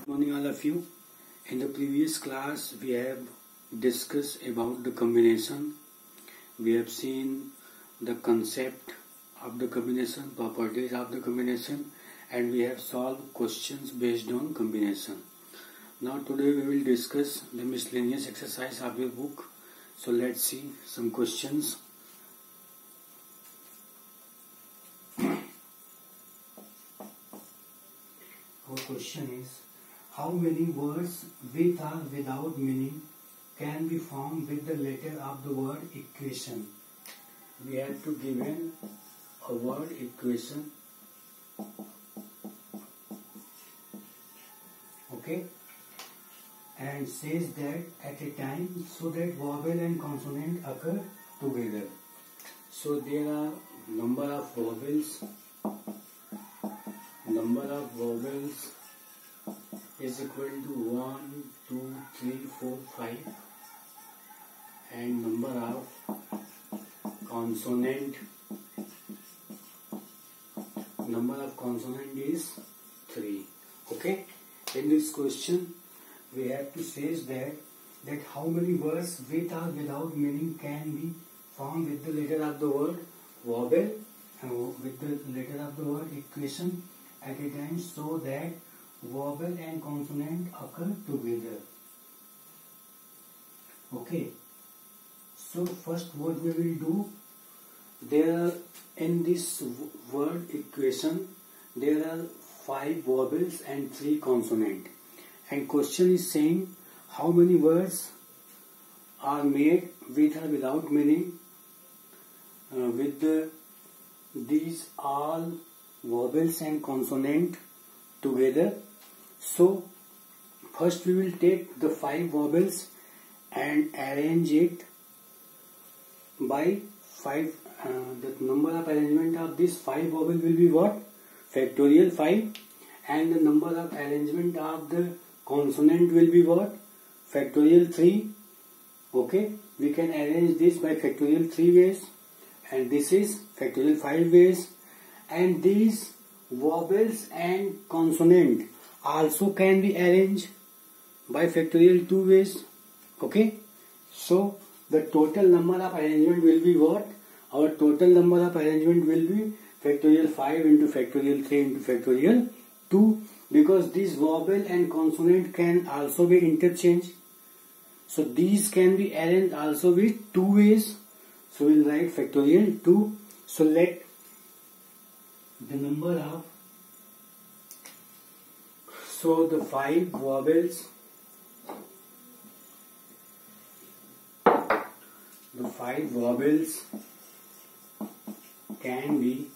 Morning all of you. In the previous class we have discussed about the combination. We have seen the concept of the combination, properties of the combination, and we have solved questions based on combination. Now today we will discuss the miscellaneous exercise of your book. So let's see some questions. Our question is, how many words with or without meaning can be formed with the letter of the word equation? We have to give a word equation. Okay, and says that at a time so that vowel and consonant occur together. So there are number of vowels. Number of vowels is equal to 1, 2, 3, 4, 5, and number of consonant is 3. Okay, in this question we have to say that how many words with or without meaning can be formed with the letter of the word vowel with the letter of the word equation at a time so that vowel and consonant occur together. Okay, so first what we will do, there in this word equation there are 5 vowels and 3 consonant, and question is saying how many words are made with or without meaning with these all vowels and consonant together. So first we will take the 5 vowels and arrange it by 5. The number of arrangement of this 5 vowel will be what? Factorial 5, and the number of arrangement of the consonant will be what? Factorial 3. Okay, we can arrange this by factorial 3 ways, and this is factorial 5 ways, and these vowels and consonant also can be arranged by factorial 2 ways. Okay, so the total number of arrangement will be what? Our total number of arrangement will be factorial 5 into factorial 3 into factorial 2, because this vowel and consonant can also be interchanged. So these can be arranged also with 2 ways. So we will write factorial 2. So let the number of, so the 5 vowels, can be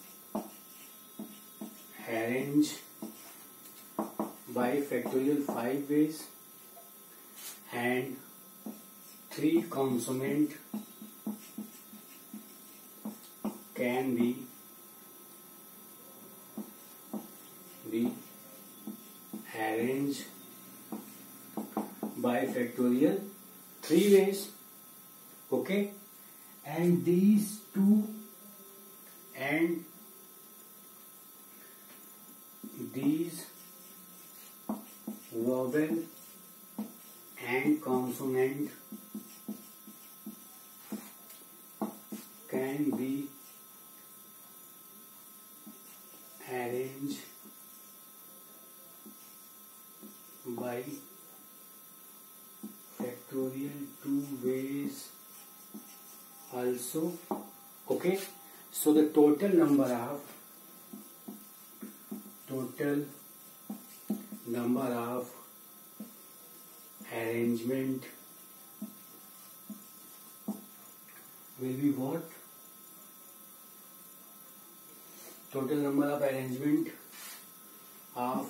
arranged by factorial 5 ways, and 3 consonant can be arranged by factorial 3 ways. Okay, and these 2 and these vowel and consonant can be arranged by factorial 2 ways also. Okay, so the total number of arrangement will be what? Total number of arrangement of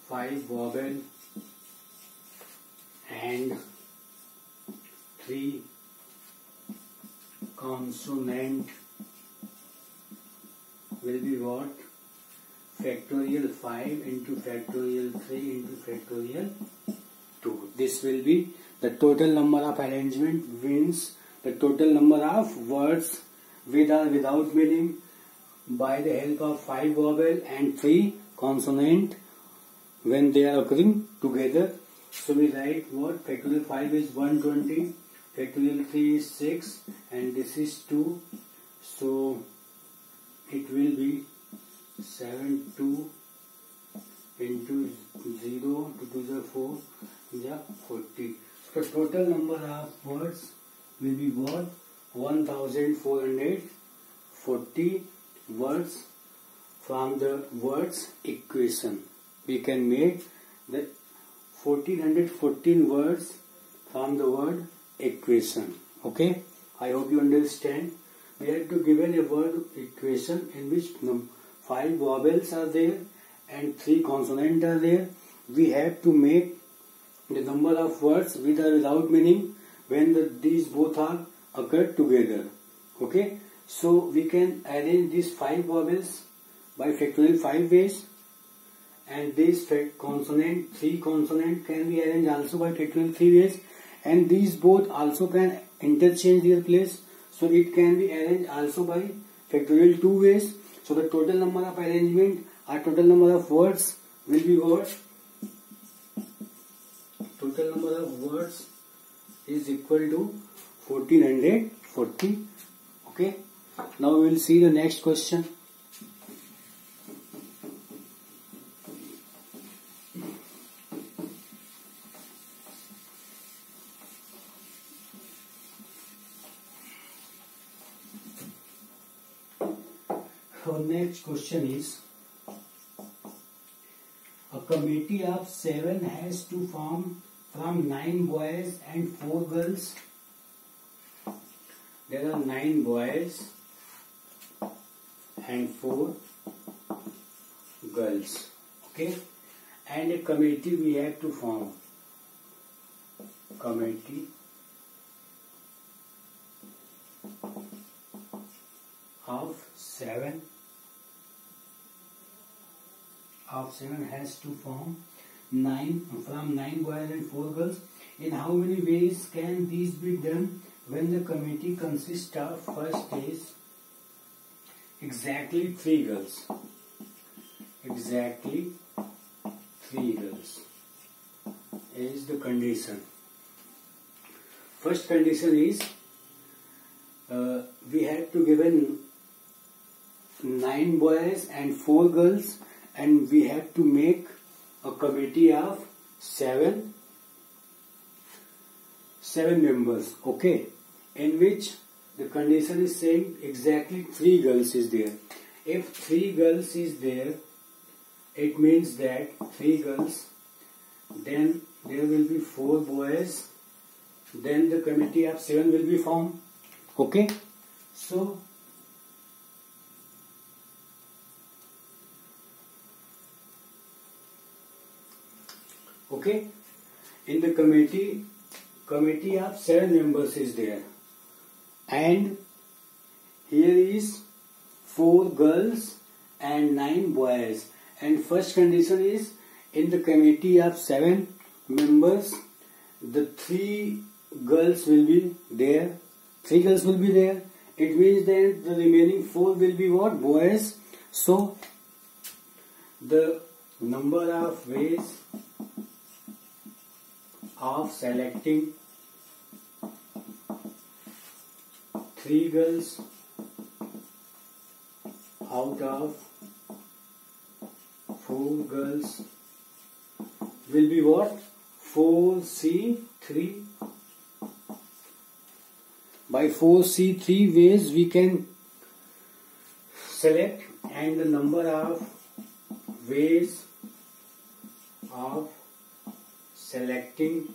5 vowel and 3 consonant will be what? Factorial 5 into factorial 3 into factorial 2. This will be the total number of arrangement, means the total number of words with or without meaning by the help of 5 vowel and 3 consonant when they are occurring together. So we write what? Factorial 5 is 120, factorial 3 is 6, and this is 2. So it will be 7 2 into 0 to 2 is 4, yeah, 40. So total number of words will be what? 1440 words from the words equation. We can make the 1414 words from the word equation. Okay, I hope you understand. We have to given a word equation in which 5 vowels are there and 3 consonants are there. We have to make the number of words with or without meaning when these both are occurred together. Okay, so we can arrange these 5 vowels by factorial 5 ways, and this 3 consonant can be arranged also by factorial 3 ways, and these both also can interchange their place, so it can be arranged also by factorial 2 ways. So the total number of arrangement or total number of words will be what? Total number of words is equal to 1440. Okay, now we will see the next question. Our next question is, a committee of 7 has to form from 9 boys and 4 girls. There are 9 boys and 4 girls. Okay, and a committee we have to form. Committee of 7 has to form 9 boys and 4 girls. In how many ways can these be done when the committee consists of, first is exactly 3 girls. Exactly 3 girls is the condition. First condition is we have to given 9 boys and 4 girls, and we have to make a committee of 7 members. Okay, in which the condition is saying exactly 3 girls is there. If 3 girls is there, it means that 3 girls, then there will be 4 boys, then the committee of 7 will be formed. Okay, so okay, in the committee of 7 members is there, and here is 4 girls and 9 boys, and first condition is in the committee of 7 members the 3 girls will be there. 3 girls will be there. It means that the remaining 4 will be what? Boys. So the number of ways of selecting 3 girls out of 4 girls will be what? 4C3. By 4C3 ways we can select, and the number of ways of selecting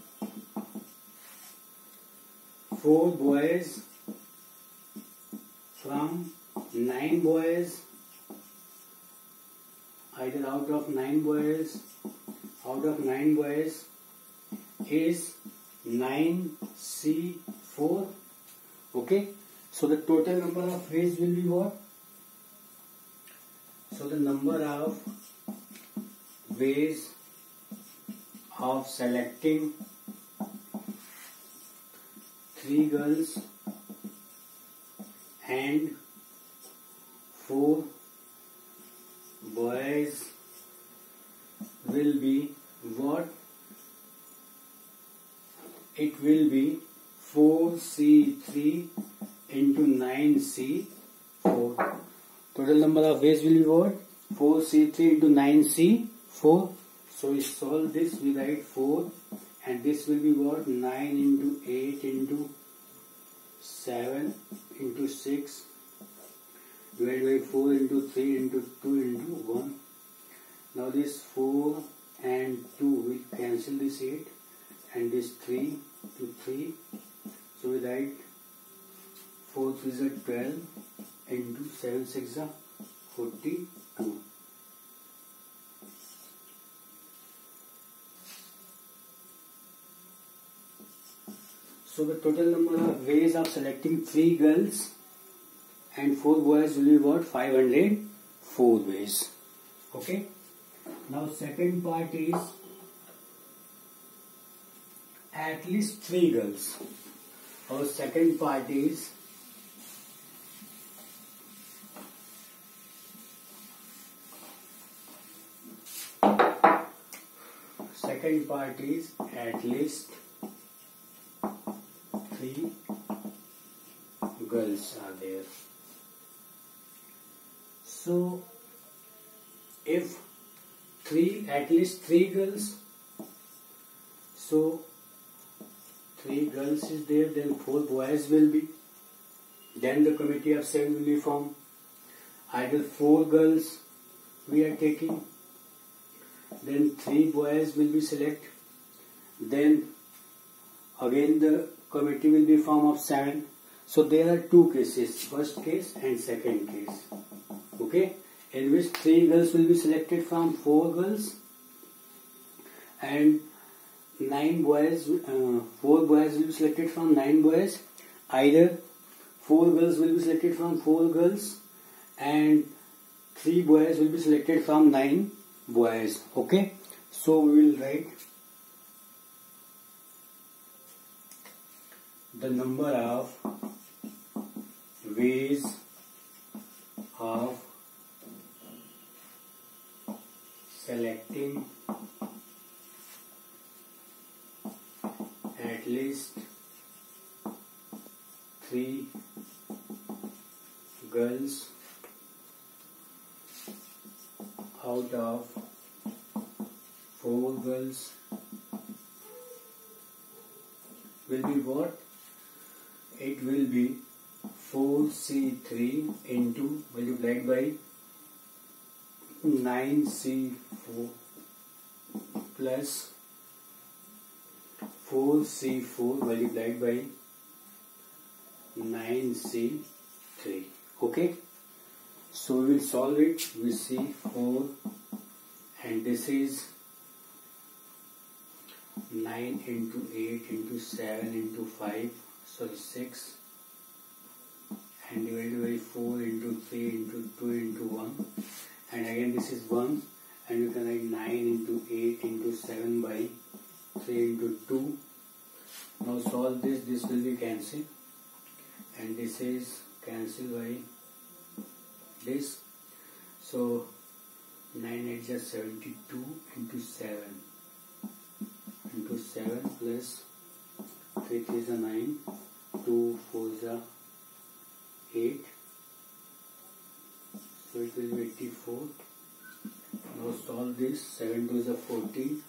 4 boys from 9 boys, either out of 9 boys is 9C4. Okay, so the total number of ways will be what? So the number of ways of selecting 3 girls and 4 boys will be what? It will be 4C3 into 9C4. Total number of ways will be what? 4C3 into 9C4. So we solve this, we write 4, and this will be what? 9 into 8 into 7 into 6 divided by 4 into 3 into 2 into 1. Now this 4 and 2 will cancel this 8, and this 3 to 3. So we write 4 3s are 12 into 7 6 are 42. So the total number of ways of selecting 3 girls and 4 boys will be what? 504 ways. Okay. Now second part is at least 3 girls. Our second part is at least 3 girls are there. So if at least 3 girls, so 3 girls is there, then 4 boys will be. Then the committee of 7 will be formed. Either 4 girls we are taking, then 3 boys will be selected. Then again the committee will be formed of 7. So there are 2 cases, first case and second case. Okay, in which 3 girls will be selected from 4 girls, and 9 boys, 4 boys will be selected from 9 boys. Either 4 girls will be selected from 4 girls, and 3 boys will be selected from 9 boys. Okay, so we will write the number of ways of selecting at least 3 girls out of 4 girls will be what? It will be 4C3 into multiplied by 9C4 plus 4C4 multiplied by 9C3. Okay, so we will solve it. We see 4, and this is 9 into 8 into 7 into 5, sorry 6, and divided by 4 into 3 into 2 into 1, and again this is 1, and you can write 9 into 8 into 7 by 3 into 2. Now solve this, this will be cancelled, and this is cancelled by this. So 9 8 is 72 into 7 plus 3 3 is 9, 2 4 is 8, so it will be 84. Now solve this. 7 2 is 14,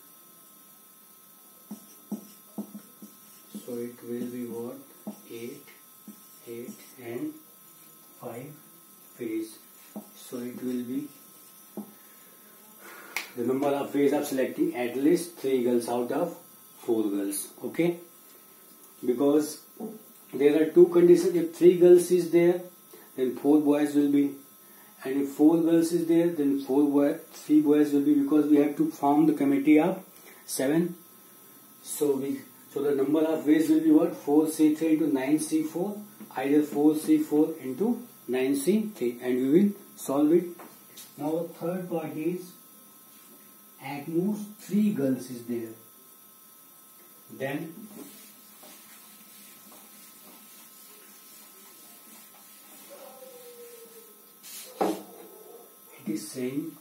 so it will be what? 8 and 5 ways. So it will be the number of ways of selecting at least 3 girls out of 4 girls. Okay, because there are 2 conditions. If 3 girls is there, then 4 boys will be, and if 4 girls is there, then 3 boys will be, because we have to form the committee of 7. So the number of ways will be what? 4C3 into 9C4, either 4C4 into 9C3, and we will solve it. Now third part is at most 3 girls is there. Then it is saying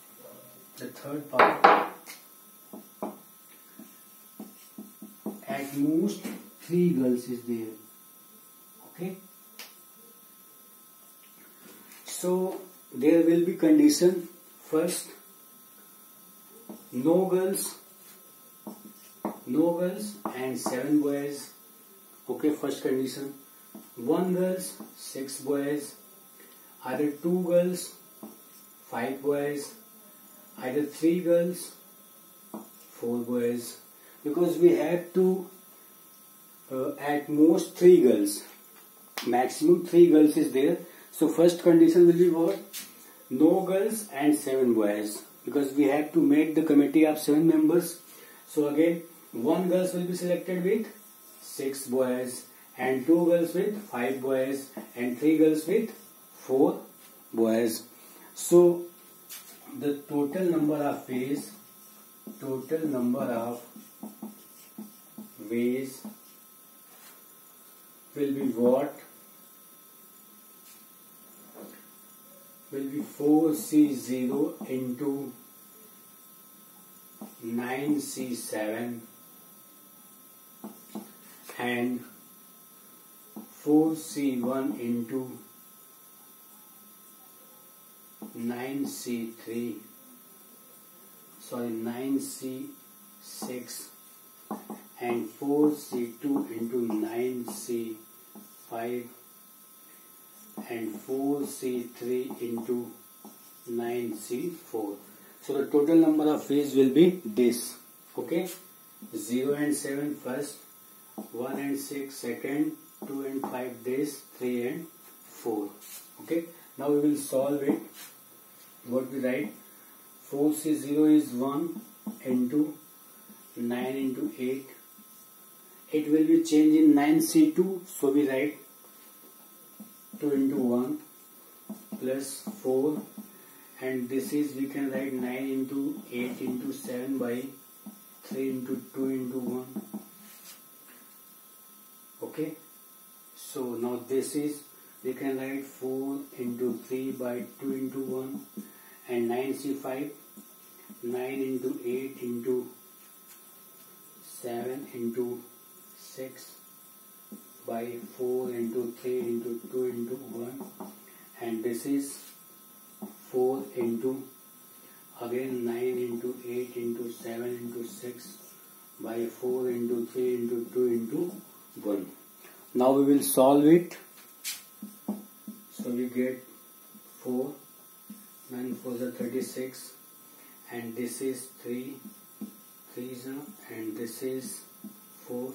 the third part at most 3 girls is there. Okay. So there will be condition. First, no girls and 7 boys. Okay, first condition. 1 girls, 6 boys. Either 2 girls, 5 boys. Either 3 girls, 4 boys. Because we have to at most 3 girls. Maximum 3 girls is there. So first condition will be what? No girls and 7 boys. Because we have to make the committee of 7 members. So again, 1 girls will be selected with 6 boys and 2 girls with 5 boys and 3 girls with 4 boys. So the total number of ways will be what? Will be 4C0 into 9C7 and 4C1 into 9C3, sorry 9C6 and 4C2 into 9C5 and 4C3 into 9C4. So the total number of ways will be this. Okay, 0 and 7 first, 1 and 6 second, 2 and 5 this, 3 and 4. Okay, now we will solve it. What we write? 4C0 is 1 into 9 into 8. It will be changed in 9C2. So we write 2 into 1 plus 4. And this is, we can write 9 into 8 into 7 by 3 into 2 into 1. Okay. So now this is, we can write 4 into 3 by 2 into 1 and 9C5, 9 into 8 into 7 into 6 by 4 into 3 into 2 into 1 and this is 4 into again 9 into 8 into 7 into 6 by 4 into 3 into 2 into 1. Now we will solve it. So we get 4, 9 4s are 36 and this is 3, 3s are and this is 4.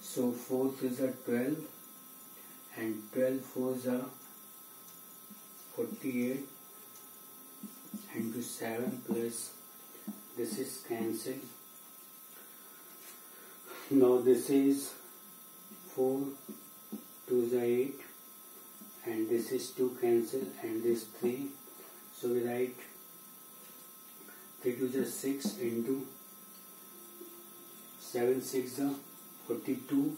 So 4 3s are 12 and 12 4s are 48 and to 7 plus this is cancelled. Now this is 4 2s are 8 and this is 2 cancel and this 3. So we write 3 2s are 6 into 7 6 are 42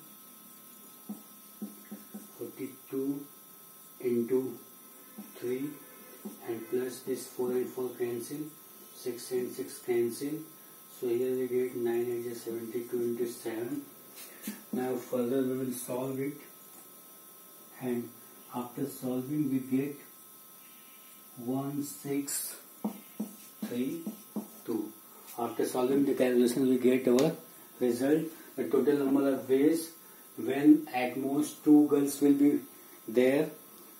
into 3 and plus this 4 and 4 cancel, 6 and 6 cancel. So here we get 9 8 is 72 into 7. Now further we will solve it and after solving we get 1 6 3 2. After solving the calculation we get our result. The total number of ways, when at most 2 girls will be there,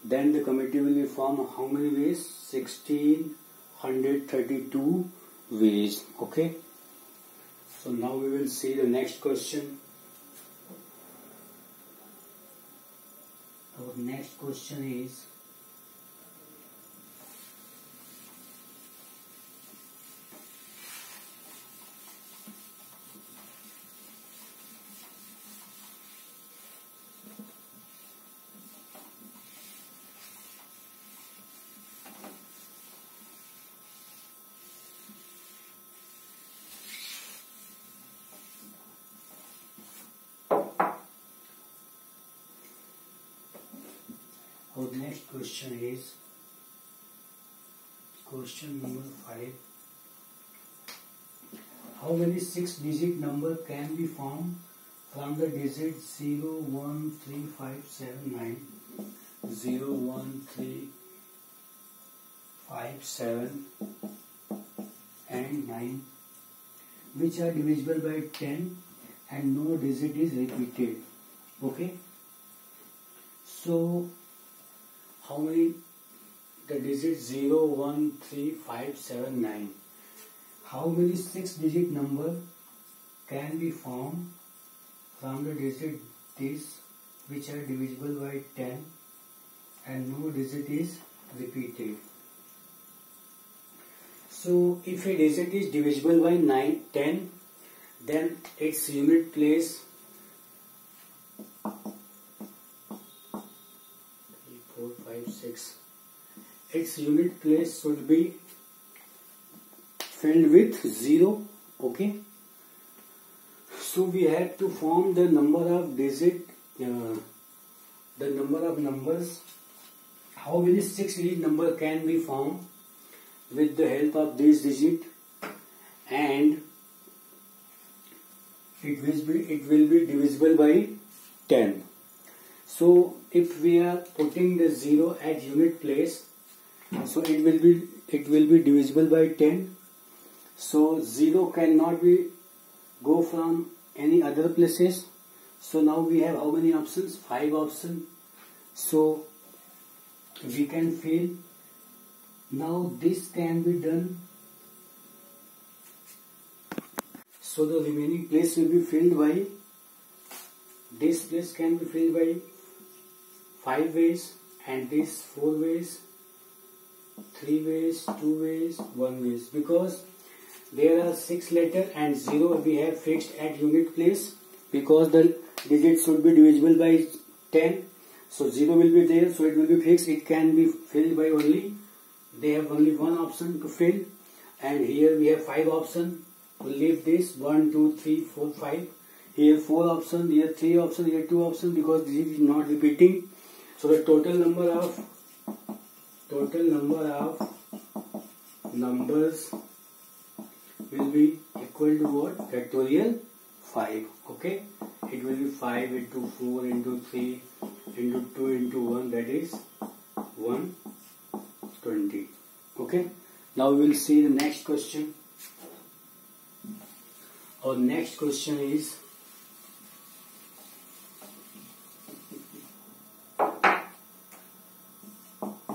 then the committee will be formed. How many ways? 1632 ways. Okay. So now we will see the next question. Our next question is question number 5. how many 6-digit number can be formed from the digits 0, 1, 3, 5, 7, 9, 0, 1, 3, 5, 7 and 9, which are divisible by 10 and no digit is repeated. Okay, so how many the digits 0, 1, 3, 5, 7, 9, how many 6-digit number can be formed from the digit this which are divisible by 10 and no digit is repeated. So if a digit is divisible by 10, then its unit place 3, 4, 5, 6. Its unit place should be filled with 0. Okay. So we have to form the number of digit, the number of numbers. How many 6-digit number can be formed with the help of this digit, and it will be divisible by 10. So if we are putting the 0 at unit place, so it will be divisible by 10. So 0 cannot be go from any other places. So now we have how many options? 5 options. So we can fill. Now this can be done. So the remaining place will be filled by, this place can be filled by 5 ways, and this 4 ways, 3 ways, 2 ways, 1 ways, because there are 6 letters and 0 we have fixed at unit place, because the digit should be divisible by 10. So 0 will be there, so it will be fixed. It can be filled by only, they have only one option to fill, and here we have 5 options. We'll leave this 1, 2, 3, 4, 5. Here 4 options, here 3 options, here 2 options, because this is not repeating. So the total number of numbers will be equal to what? Factorial 5. Okay, it will be 5 into 4 into 3 into 2 into 1, that is 120. Okay, now we will see the next question. Our next question is,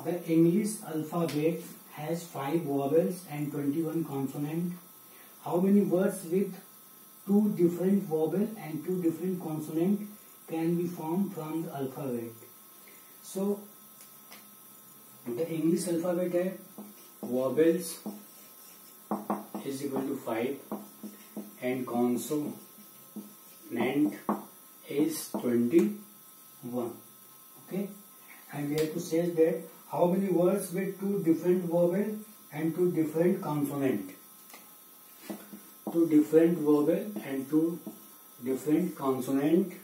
the English alphabet has 5 vowels and 21 consonants. How many words with 2 different vowels and 2 different consonants can be formed from the alphabet? So the English alphabet has vowels is equal to 5 and consonant is 21. Okay, and we have to say that how many words with 2 different vowels and 2 different consonants. 2 different vowels and 2 different consonants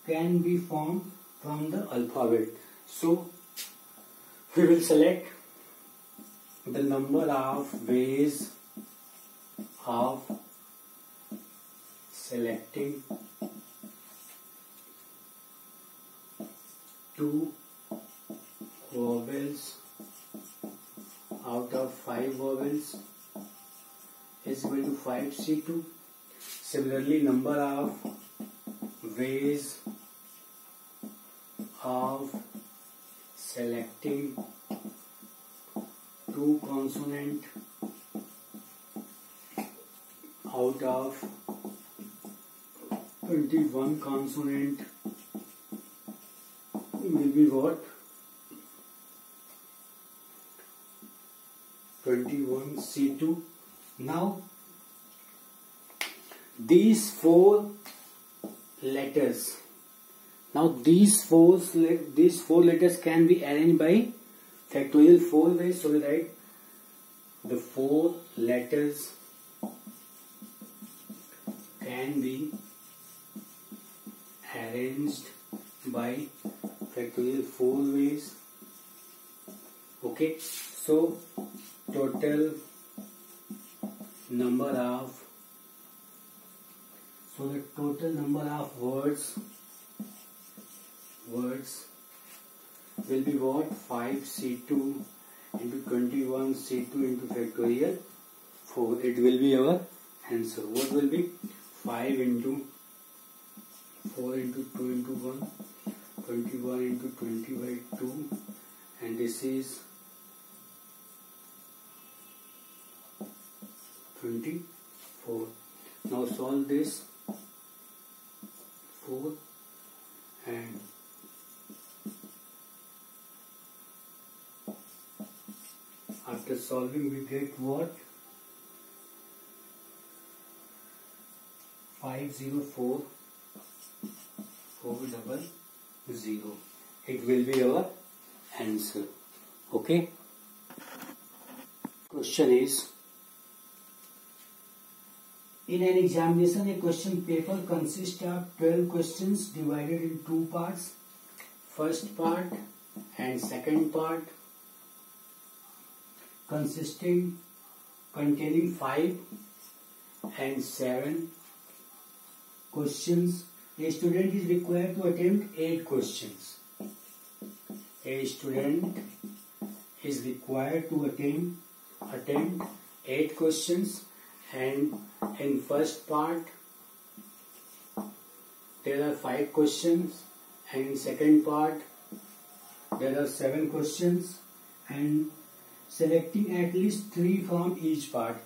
can be formed from the alphabet. So we will select the number of ways of selecting 2 vowels out of 5 vowels is equal to 5C2. Similarly, number of ways of selecting 2 consonant out of 21 consonant will be what? 21C2. Now these 4 letters. Now these four letters can be arranged by factorial 4 ways. So we write the 4 letters can be arranged by factorial 4 ways. Okay, so total number of, so the total number of words will be what? 5c2 into 21c2 into factorial 4. It will be our answer. What will be? 5 into 4 into 2 into 1, 21 into 20 by 2, and this is 24. Now solve this. 4 and after solving we get what? 504 400. It will be our answer. Okay. Question is, in an examination, a question paper consists of 12 questions divided in two parts. First part and second part containing 5 and 7 questions. A student is required to attempt 8 questions. A student is required to attempt 8 questions, and in first part there are 5 questions, and in second part there are 7 questions, and selecting at least 3 from each part.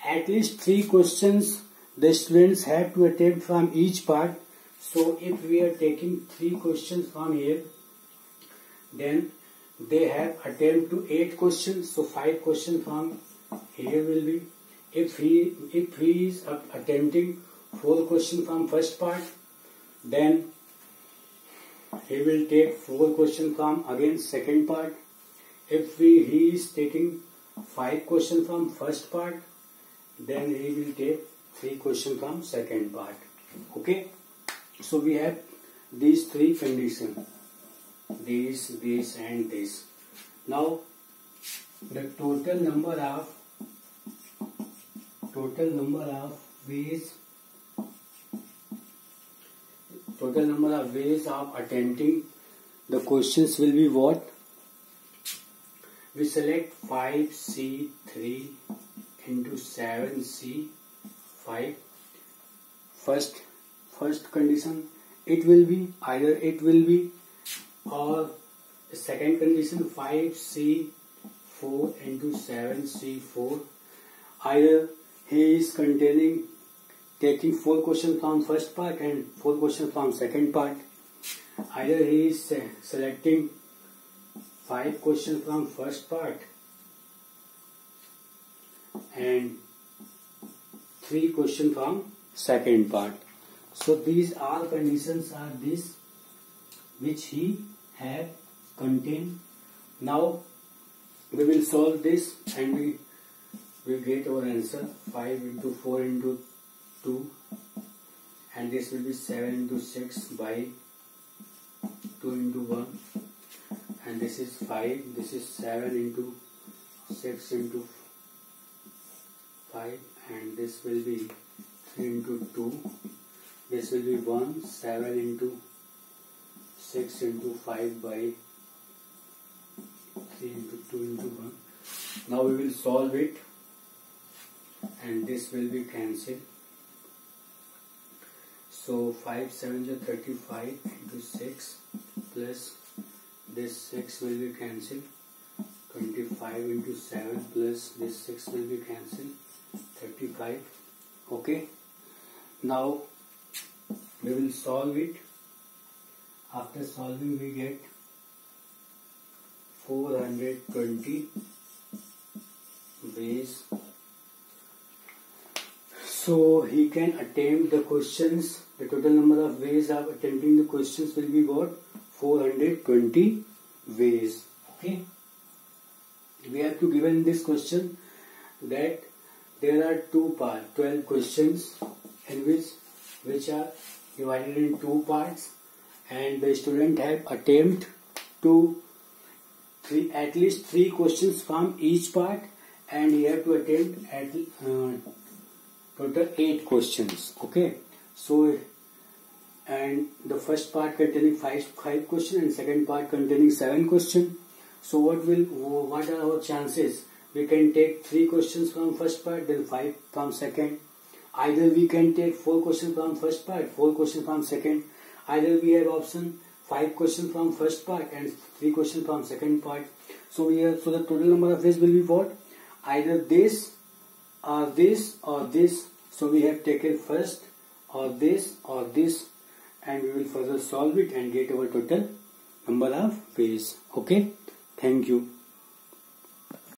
At least 3 questions the students have to attempt from each part. So if we are taking 3 questions from here, then they have attempt to 8 questions. So 5 questions from here will be. If he is attempting 4 questions from first part, then he will take 4 questions from again second part. If he is taking 5 questions from first part, then he will take 3 questions from second part. Okay. So we have these 3 conditions. This and this. Now the total number of ways of attempting the questions will be what? We select 5c3 into 7c5. First condition, it will be or the second condition 5c4 into 7c4. Either he is taking 4 questions from first part and 4 questions from second part. Either he is selecting 5 questions from first part and 3 questions from second part. So these all conditions are this which he have contained. Now we will solve this and we will get our answer. 5 into 4 into 2, and this will be 7 into 6 by 2 into 1, and this is 5. This is 7 into 6 into 5, and this will be 3 into 2. This will be 1. 7 into 6 into 5 by 3 into 2 into 1. Now we will solve it, and this will be cancelled. So 5 7 is 35 into 6 plus this 6 will be cancelled. 25 into 7 plus this 6 will be cancelled. 35. Okay. Now we will solve it. After solving we get 420 ways. So he can attempt the questions. The total number of ways of attempting the questions will be what? 420 ways. Okay. We have to given this question that there are 2 parts, 12 questions in which are divided in 2 parts, and the student have attempt to at least 3 questions from each part, and he have to attempt total 8 questions. Okay, so and the first part containing five questions and second part containing 7 questions. So what are our chances? We can take 3 questions from first part, then 5 from second. Either we can take 4 questions from first part, 4 questions from second. Either we have option 5 questions from first part and 3 questions from second part. So the total number of ways will be what? Either this or this or this. So we have taken first or this, and we will further solve it and get our total number of ways. Okay, thank you.